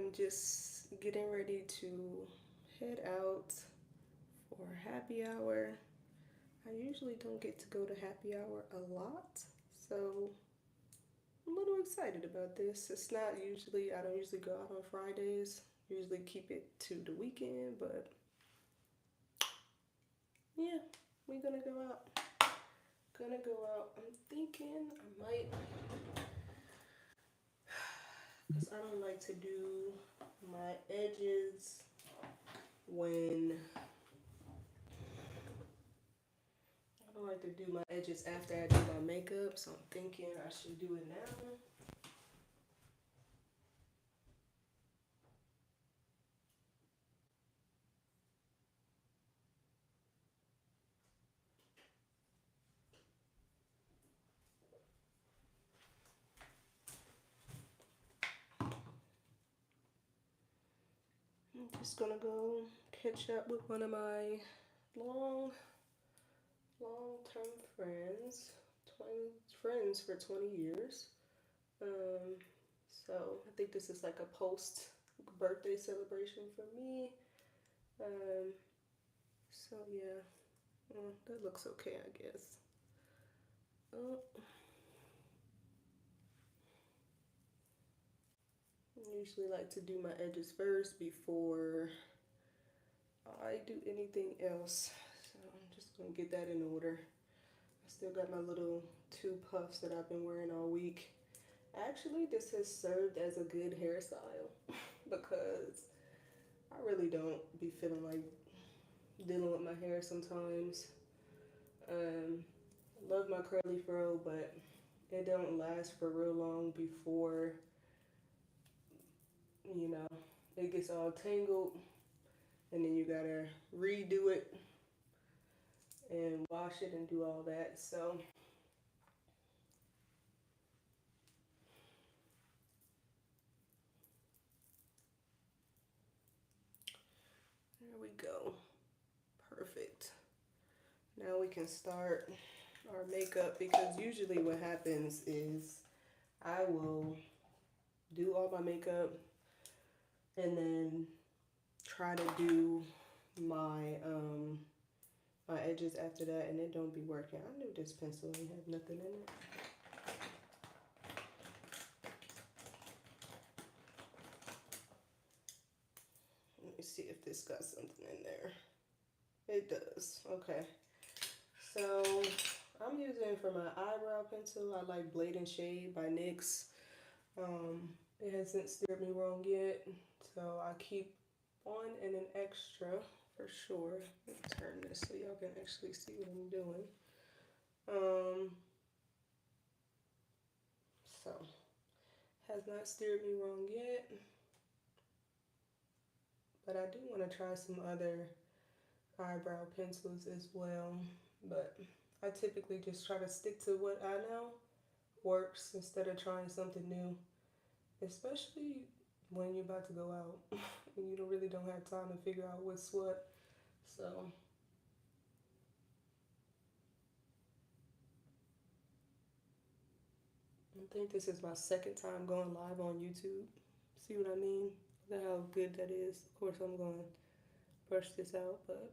I'm just getting ready to head out for happy hour. I usually don't get to go to happy hour a lot, so I'm a little excited about this. I don't usually go out on Fridays. Usually keep it to the weekend, but yeah, we're gonna go out. Gonna go out. I'm thinking I might, because I don't like to do my edges when I don't like to do my edges after I do my makeup, so I'm thinking I should do it now. I'm just gonna go catch up with one of my long, long-term friends, 20 friends for 20 years. Um, so I think this is like a post birthday celebration for me. Um, so yeah, that looks okay, I guess. Uh, I usually like to do my edges first before I do anything else. So I'm just gonna get that in order. I still got my little two puffs that I've been wearing all week. Actually, this has served as a good hairstyle because I really don't be feeling like dealing with my hair sometimes. Um, I love my curly fro, but it don't last for real long before, you know, it gets all tangled and then you gotta redo it and wash it and do all that. So there we go. Perfect. Now we can start our makeup because usually what happens is I will do all my makeup and then try to do my my edges after that, and it don't be working. I knew this pencil ain't have nothing in it. Let me see if this got something in there. It does. Okay. So I'm using for my eyebrow pencil, I like Blade and Shade by NYX. It hasn't steered me wrong yet, so I keep one and an extra for sure. Let me turn this so y'all can actually see what I'm doing. Um, so has not steered me wrong yet, but I do want to try some other eyebrow pencils as well. But I typically just try to stick to what I know works instead of trying something new, especially when you're about to go out and you really don't have time to figure out what's what. So I think this is my second time going live on YouTube. See what I mean? Look at how good that is. Of course, I'm going to brush this out, but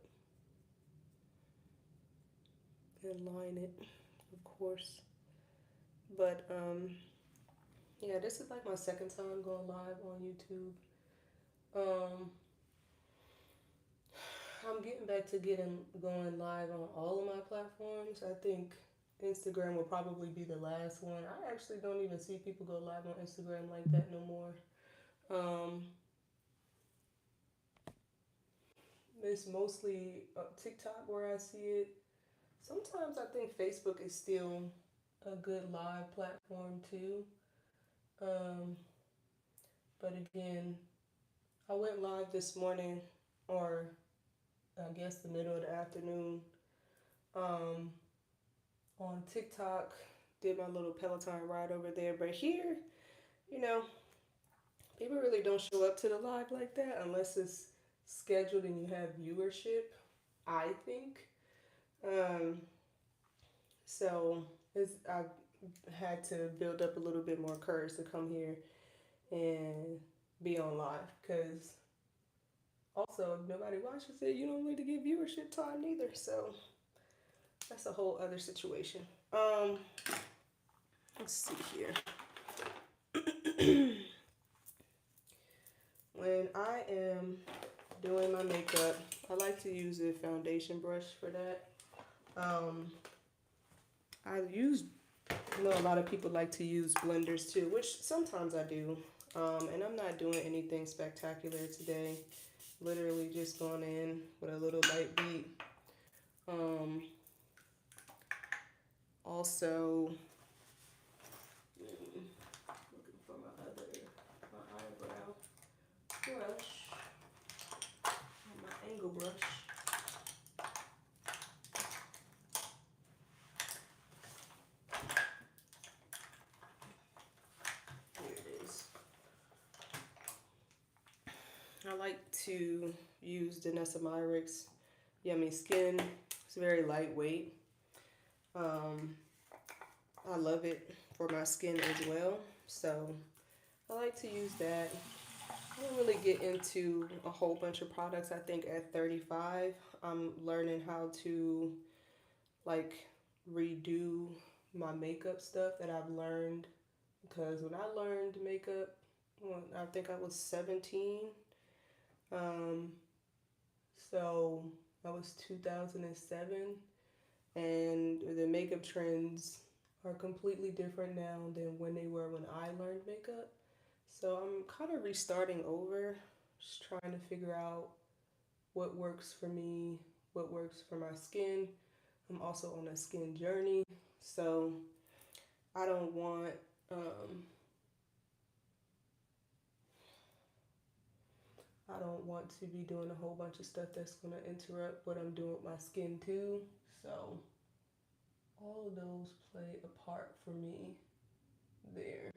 and line it, of course. But yeah, this is like my second time going live on YouTube. Um, I'm getting back to getting going live on all of my platforms. I think Instagram will probably be the last one. I actually don't even see people go live on Instagram like that no more. Um, it's mostly TikTok where I see it. Sometimes I think Facebook is still a good live platform too. Um, but again, I went live this morning, or I guess the middle of the afternoon, um, on TikTok. Did my little Peloton ride over there. But here, you know, people really don't show up to the live like that unless it's scheduled and you have viewership, I think. Um, so I had to build up a little bit more courage to come here and be on live because also if nobody watches it, you don't really get viewership time neither. So that's a whole other situation. Um, let's see here. When I am doing my makeup, I like to use a foundation brush for that. Um, I use, you know, a lot of people like to use blenders too, which sometimes I do. And I'm not doing anything spectacular today. Literally just going in with a little light beat. Um, Also, looking for my eyebrow brush, my angle brush. Here it is. I like to use Danessa Myricks Yummy Skin. It's very lightweight. I love it for my skin as well. So I like to use that. I don't really get into a whole bunch of products. I think at 35, I'm learning how to like redo my makeup stuff that I've learned because when I learned makeup, well, I think I was 17. Um, so that was 2007, and the makeup trends are completely different now than when they were when I learned makeup. So I'm kind of restarting over, just trying to figure out what works for me, what works for my skin. I'm also on a skin journey, so I don't want um, I don't want to be doing a whole bunch of stuff that's gonna interrupt what I'm doing with my skin too. So all of those play a part for me there.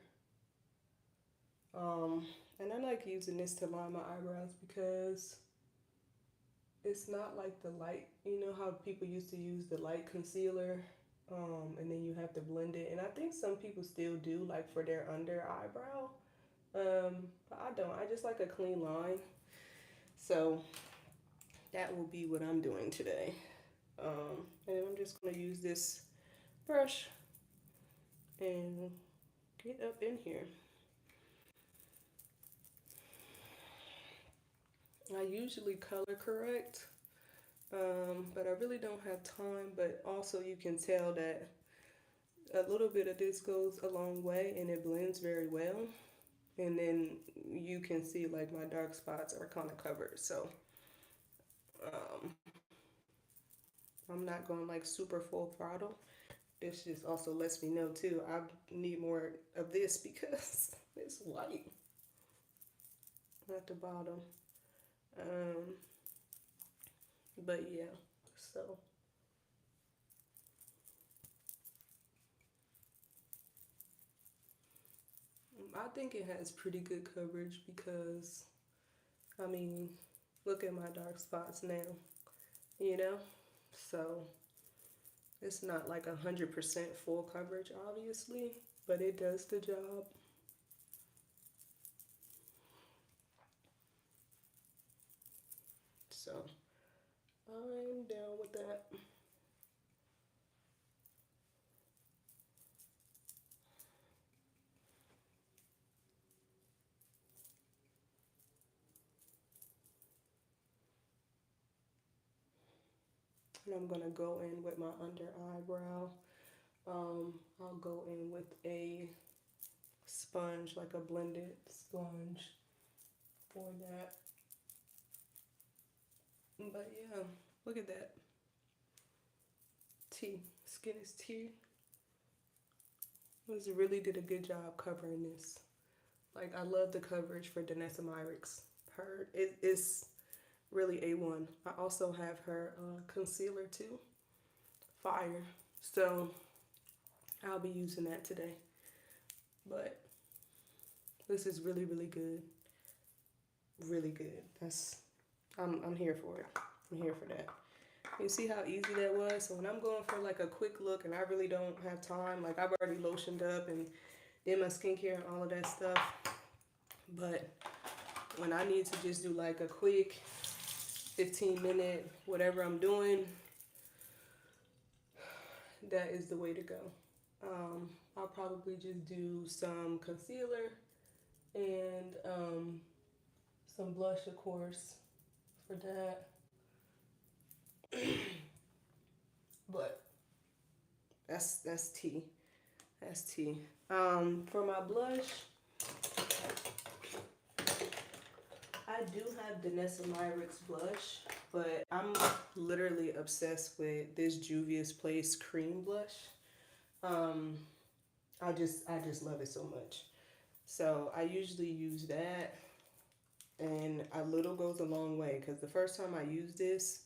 Um, and I like using this to line my eyebrows because it's not like the light, you know how people used to use the light concealer, and then you have to blend it. And I think some people still do, like for their under eyebrow. But I don't. I just like a clean line. So that will be what I'm doing today. And I'm just gonna use this brush and get up in here. I usually color correct, but I really don't have time. But also, you can tell that a little bit of this goes a long way and it blends very well. And then you can see like my dark spots are kind of covered. So um, I'm not going like super full throttle. This just also lets me know too, I need more of this because it's white at the bottom. Um, but yeah, so I think it has pretty good coverage because, I mean, look at my dark spots now, you know? So it's not like 100% full coverage, obviously, but it does the job. So I'm down with that. And I'm gonna go in with my under eyebrow. I'll go in with a sponge, like a blended sponge for that. But yeah, look at that. Tea. Skin is tea. It really did a good job covering this. Like, I love the coverage for Danessa Myricks. Her, it's really A1. I also have her concealer too. Fire. So I'll be using that today. But this is really, really good. Really good. I'm here for it. I'm here for that. You see how easy that was? So when I'm going for like a quick look and I really don't have time, like I've already lotioned up and did my skincare and all of that stuff. But when I need to just do like a quick 15-minute whatever I'm doing, that is the way to go. I'll probably just do some concealer and some blush, of course, for that. But that's tea. That's tea. For my blush, I do have Danessa Myricks blush, but I'm literally obsessed with this Juvia's Place cream blush. Um, I just love it so much. So I usually use that, and a little goes a long way. Cause the first time I used this,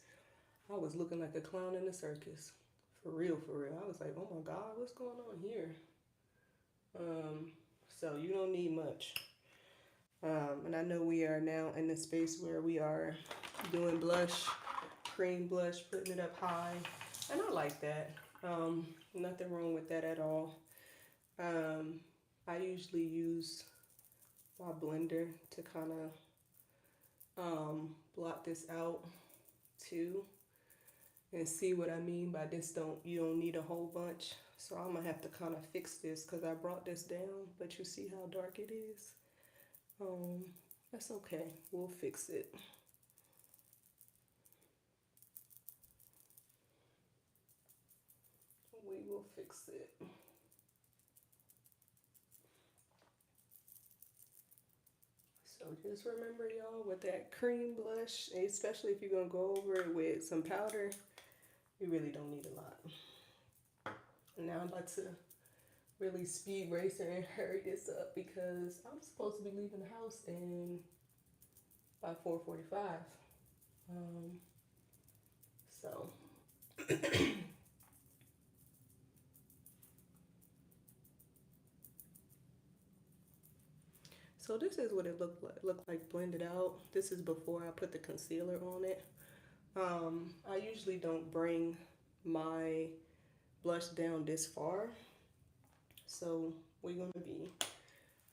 I was looking like a clown in a circus. For real, for real. I was like, oh my God, what's going on here? Um, so you don't need much. And I know we are now in the space where we are doing blush, cream blush, putting it up high. And I like that. Nothing wrong with that at all. Um, I usually use my blender to kind of blot this out too. And see what I mean by this, you don't need a whole bunch. So I'm gonna have to kind of fix this because I brought this down, but you see how dark it is. Um, that's okay. We'll fix it. We will fix it. So just remember, y'all, with that cream blush, especially if you're gonna go over it with some powder, you really don't need a lot. And now I'd like to really speed racer and hurry this up because I'm supposed to be leaving the house in by 4:45. Um, so so this is what it looked like blended out. This is before I put the concealer on it. I usually don't bring my blush down this far. So we're gonna be,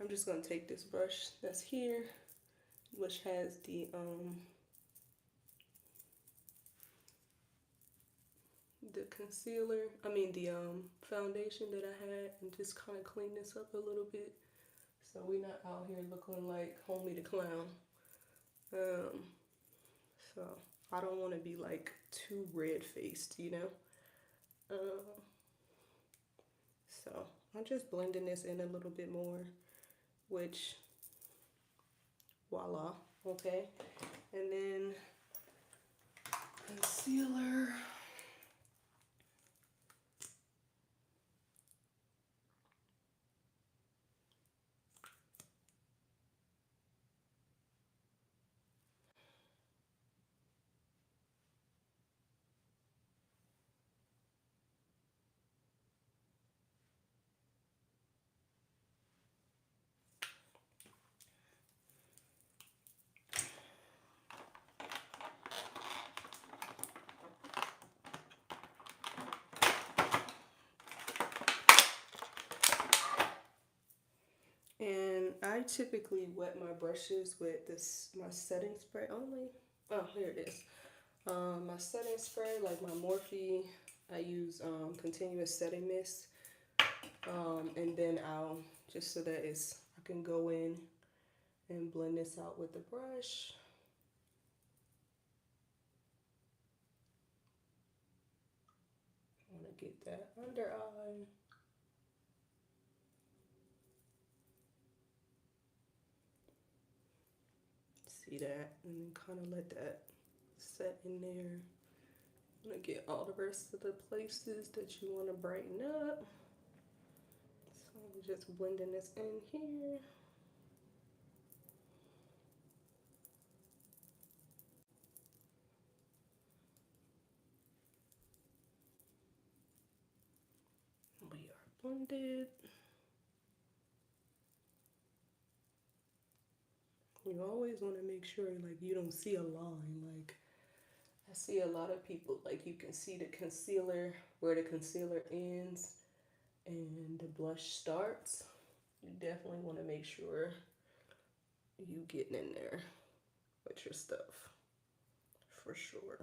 I'm just gonna take this brush that's here, which has the concealer, the foundation that I had, and just kind of clean this up a little bit so we're not out here looking like Homie the Clown. Um, so I don't want to be like too red faced, you know. Uh, so I'm just blending this in a little bit more, which voila, okay. And then concealer. And I typically wet my brushes with my setting spray only. Oh, here it is. My setting spray, like my Morphe, I use continuous setting mist. And then I'll, just so that I can go in and blend this out with the brush. I want to get that under eye. See that? And then kind of let that set in there. I'm going to get all the rest of the places that you want to brighten up. So I'm just blending this in here. We are blended. You always want to make sure like you don't see a line. Like I see a lot of people, like you can see the concealer where the concealer ends and the blush starts. You definitely want to make sure you getting in there with your stuff, for sure.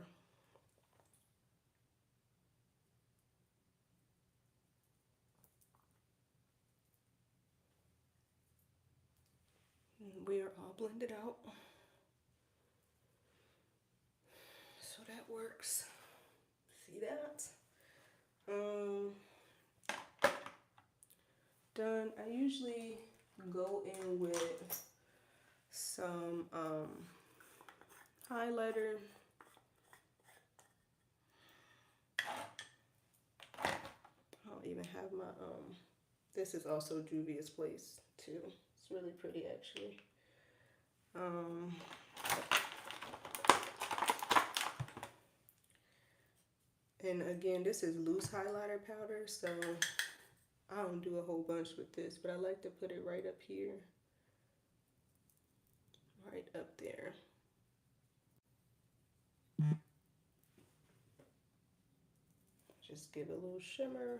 And we are all blended out. So that works. See that? Done. I usually go in with some highlighter. I'll even have my this is also Juvia's Place too. It's really pretty actually. And again, this is loose highlighter powder, so I don't do a whole bunch with this, but I like to put it right up here. Right up there. Just give it a little shimmer.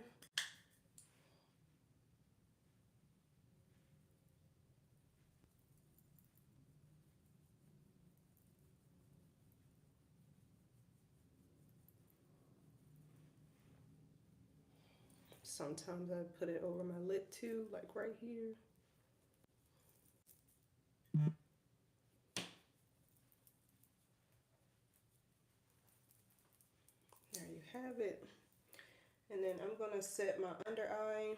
Sometimes I put it over my lip too, like right here. There you have it. And then I'm gonna set my under eye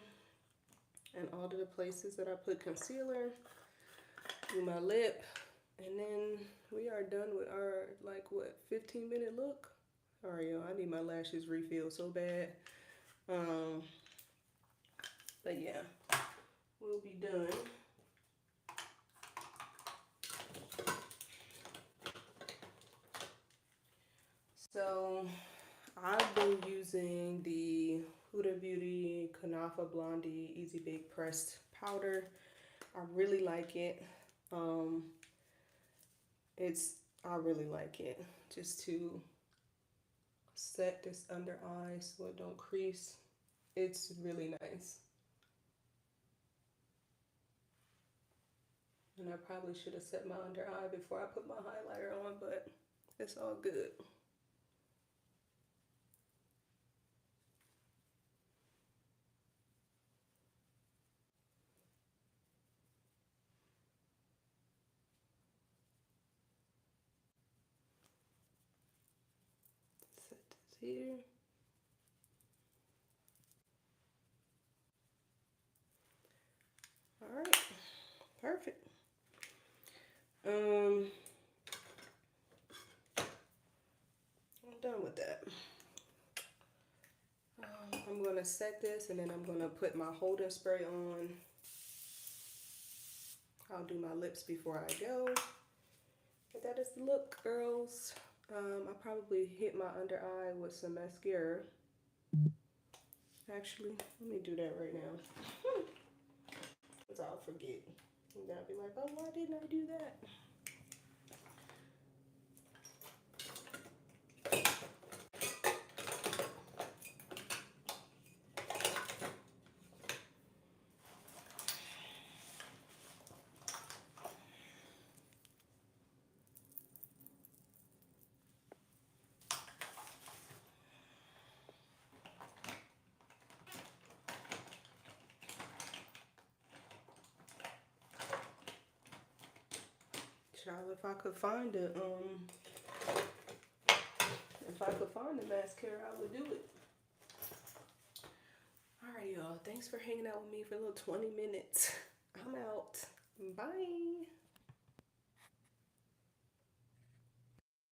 and all of the places that I put concealer, do my lip, and then we are done with our, like, what, 15-minute look? All right, y'all, I need my lashes refilled so bad. But yeah, we'll be done. So I've been using the Huda Beauty Kanafa Blondie Easy Bake Pressed Powder. I really like it. I really like it, just to set this under eye so it don't crease. It's really nice. And I probably should have set my under eye before I put my highlighter on, but it's all good. Set this here. All right, perfect. I'm done with that. I'm gonna set this and then I'm gonna put my holding spray on. I'll do my lips before I go. But that is the look, girls. I probably hit my under eye with some mascara. Actually, let me do that right now. Because I'll forget. And then I'll be like, oh, why didn't I do that? Child, if I could find the mascara, I would do it. Alright, y'all. Thanks for hanging out with me for a little 20 minutes. I'm out. Bye.